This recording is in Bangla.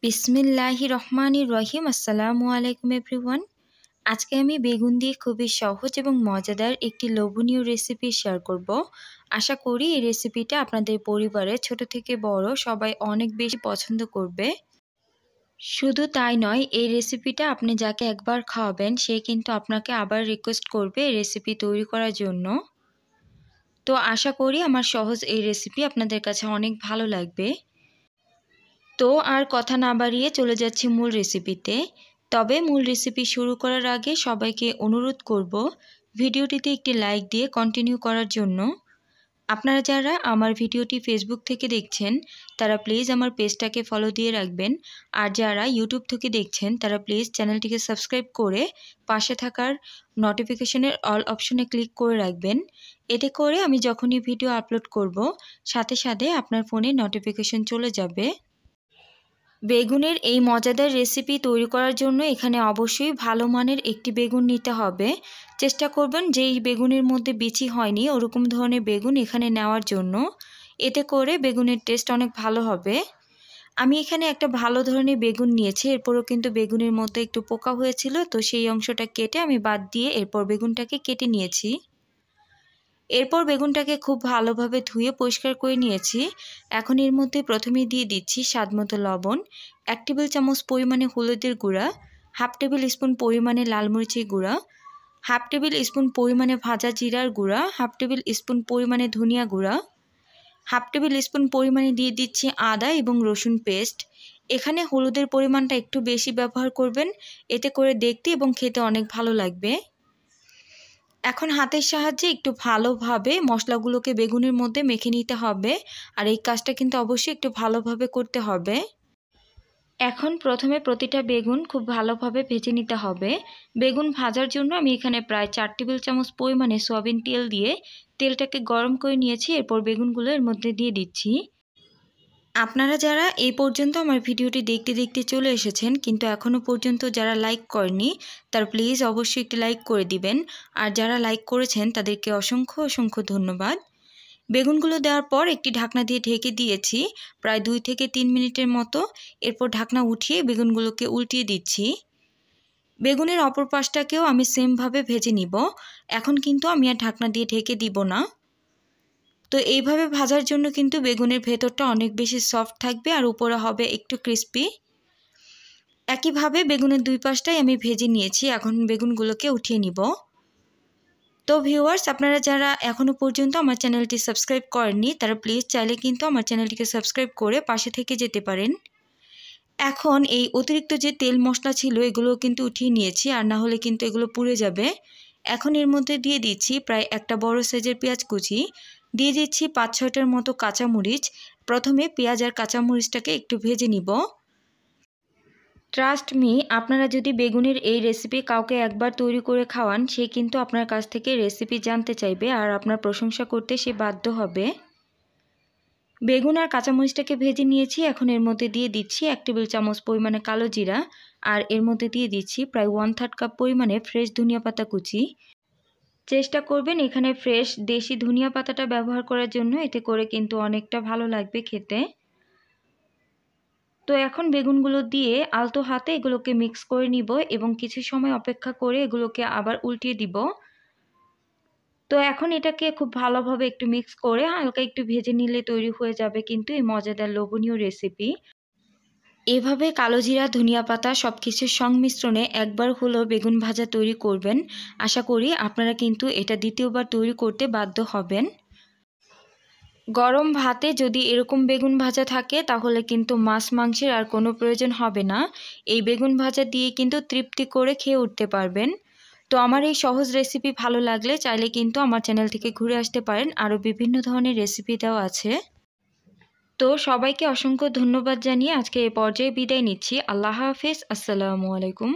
বিসমিল্লাহির রহমানির রহিম। আসসালামু আলাইকুম এভরিওয়ান। আজকে আমি বেগুন দিয়ে খুবই সহজ এবং মজাদার একটি লোভনীয় রেসিপি শেয়ার করব। আশা করি এই রেসিপিটা আপনাদের পরিবারে ছোট থেকে বড় সবাই অনেক বেশি পছন্দ করবে। শুধু তাই নয়, এই রেসিপিটা আপনি যাকে একবার খাওয়াবেন সে কিন্তু আপনাকে আবার রিকোয়েস্ট করবে এই রেসিপি তৈরি করার জন্য। তো আশা করি আমার সহজ এই রেসিপি আপনাদের কাছে অনেক ভালো লাগবে। তো আর কথা না বাড়িয়ে চলে যাচ্ছি মূল রেসিপিতে। তবে মূল রেসিপি শুরু করার আগে সবাইকে অনুরোধ করব ভিডিওটিতে একটি লাইক দিয়ে কন্টিনিউ করার জন্য। আপনারা যারা আমার ভিডিওটি ফেসবুক থেকে দেখছেন তারা প্লিজ আমার পেজটাকে ফলো দিয়ে রাখবেন, আর যারা ইউটিউব থেকে দেখছেন তারা প্লিজ চ্যানেলটিকে সাবস্ক্রাইব করে পাশে থাকার নোটিফিকেশনের অল অপশনে ক্লিক করে রাখবেন। এতে করে আমি যখনই ভিডিও আপলোড করব সাথে সাথে আপনার ফোনে নোটিফিকেশন চলে যাবে। বেগুনের এই মজাদার রেসিপি তৈরি করার জন্য এখানে অবশ্যই ভালো মানের একটি বেগুন নিতে হবে। চেষ্টা করবেন যেই বেগুনের মধ্যে বিচি হয়নি ওরকম ধরনের বেগুন এখানে নেওয়ার জন্য। এতে করে বেগুনের টেস্ট অনেক ভালো হবে। আমি এখানে একটা ভালো ধরনের বেগুন নিয়েছি, এরপরও কিন্তু বেগুনের মধ্যে একটু পোকা হয়েছিল, তো সেই অংশটা কেটে আমি বাদ দিয়ে এরপর বেগুনটাকে কেটে নিয়েছি। এরপর বেগুনটাকে খুব ভালোভাবে ধুয়ে পরিষ্কার করে নিয়েছি। এখন এর মধ্যে প্রথমেই দিয়ে দিচ্ছি স্বাদমতো লবণ, 1 টেবিল চামচ পরিমাণে হলুদের গুঁড়া, 1/2 টেবিল স্পুন পরিমাণে লাল মরিচের গুঁড়া, 1/2 টেবিল স্পুন পরিমাণে ভাজা জিরার গুঁড়া, 1/2 টেবিল স্পুন পরিমাণে ধনিয়া গুঁড়া, 1/2 টেবিল স্পুন পরিমাণে দিয়ে দিচ্ছি আদা এবং রসুন পেস্ট। এখানে হলুদের পরিমাণটা একটু বেশি ব্যবহার করবেন, এতে করে দেখতে এবং খেতে অনেক ভালো লাগবে। এখন হাতের সাহায্যে একটু ভালোভাবে মশলাগুলোকে বেগুনের মধ্যে মেখে নিতে হবে, আর এই কাজটা কিন্তু অবশ্যই একটু ভালোভাবে করতে হবে। এখন প্রথমে প্রতিটা বেগুন খুব ভালোভাবে ভেজে নিতে হবে। বেগুন ভাজার জন্য আমি এখানে প্রায় 4 টেবিল চামচ পরিমাণে সয়াবিন তেল দিয়ে তেলটাকে গরম করে নিয়েছি। এরপর বেগুনগুলো এর মধ্যে দিয়ে দিচ্ছি। আপনারা যারা এই পর্যন্ত আমার ভিডিওটি দেখতে দেখতে চলে এসেছেন কিন্তু এখনও পর্যন্ত যারা লাইক করেনি তারা প্লিজ অবশ্যই একটি লাইক করে দিবেন, আর যারা লাইক করেছেন তাদেরকে অসংখ্য অসংখ্য ধন্যবাদ। বেগুনগুলো দেওয়ার পর একটি ঢাকনা দিয়ে ঢেকে দিয়েছি প্রায় 2 থেকে 3 মিনিটের মতো। এরপর ঢাকনা উঠিয়ে বেগুনগুলোকে উল্টিয়ে দিচ্ছি। বেগুনের অপর পাশটাকেও আমি সেমভাবে ভেজে নিব। এখন কিন্তু আমি আর ঢাকনা দিয়ে ঢেকে দিব না। তো এইভাবে ভাজার জন্য কিন্তু বেগুনের ভেতরটা অনেক বেশি সফট থাকবে আর উপরে হবে একটু ক্রিস্পি। একইভাবে বেগুনের দুই পাশটাই আমি ভেজে নিয়েছি। এখন বেগুনগুলোকে উঠিয়ে নিব। তো ভিউয়ার্স, আপনারা যারা এখনও পর্যন্ত আমার চ্যানেলটি সাবস্ক্রাইব করেননি তারা প্লিজ চাইলে কিন্তু আমার চ্যানেলটিকে সাবস্ক্রাইব করে পাশে থেকে যেতে পারেন। এখন এই অতিরিক্ত যে তেল মশলা ছিল এগুলো কিন্তু উঠিয়ে নিয়েছি, আর না হলে কিন্তু এগুলো পুড়ে যাবে। এখন এর মধ্যে দিয়ে দিচ্ছি প্রায় একটা বড় সাইজের পেঁয়াজ কুচি, দিয়ে দিচ্ছি 5-6টার মতো কাঁচামরিচ। প্রথমে পেঁয়াজ আর কাঁচামরিচটাকে একটু ভেজে নিব। ট্রাস্ট মি, আপনারা যদি বেগুনের এই রেসিপি কাউকে একবার তৈরি করে খাওয়ান সে কিন্তু আপনার কাছ থেকে রেসিপি জানতে চাইবে আর আপনার প্রশংসা করতে সে বাধ্য হবে। বেগুন আর কাঁচামরিচটাকে ভেজে নিয়েছি। এখন এর মধ্যে দিয়ে দিচ্ছি 1 টেবিল চামচ পরিমাণে কালো জিরা, আর এর মধ্যে দিয়ে দিচ্ছি প্রায় 1/3 কাপ পরিমাণে ফ্রেশ ধনিয়া পাতা কুচি। চেষ্টা করবেন এখানে ফ্রেশ দেশি ধনিয়া পাতাটা ব্যবহার করার জন্য, এতে করে কিন্তু অনেকটা ভালো লাগবে খেতে। তো এখন বেগুনগুলো দিয়ে আলতো হাতে এগুলোকে মিক্স করে নিব এবং কিছু সময় অপেক্ষা করে এগুলোকে আবার উল্টিয়ে দিব। তো এখন এটাকে খুব ভালোভাবে একটু মিক্স করে হালকা একটু ভেজে নিলে তৈরি হয়ে যাবে কিন্তু এই মজাদার লোভনীয় রেসিপি। এভাবে কালো জিরা ধনিয়া পাতা সব কিছুর সংমিশ্রণে একবার হলেও বেগুন ভাজা তৈরি করবেন। আশা করি আপনারা কিন্তু এটা দ্বিতীয়বার তৈরি করতে বাধ্য হবেন। গরম ভাতে যদি এরকম বেগুন ভাজা থাকে তাহলে কিন্তু মাছ মাংসের আর কোনো প্রয়োজন হবে না। এই বেগুন ভাজা দিয়ে কিন্তু তৃপ্তি করে খেয়ে উঠতে পারবেন। তো আমার এই সহজ রেসিপি ভালো লাগলে চাইলে কিন্তু আমার চ্যানেল থেকে ঘুরে আসতে পারেন, আরও বিভিন্ন ধরনের রেসিপি দেওয়া আছে। তো সবাইকে অসংখ্য ধন্যবাদ জানিয়ে আজকে এই পর্যায়ে বিদায় নিচ্ছি। আল্লাহ হাফেজ। আসসালামু আলাইকুম।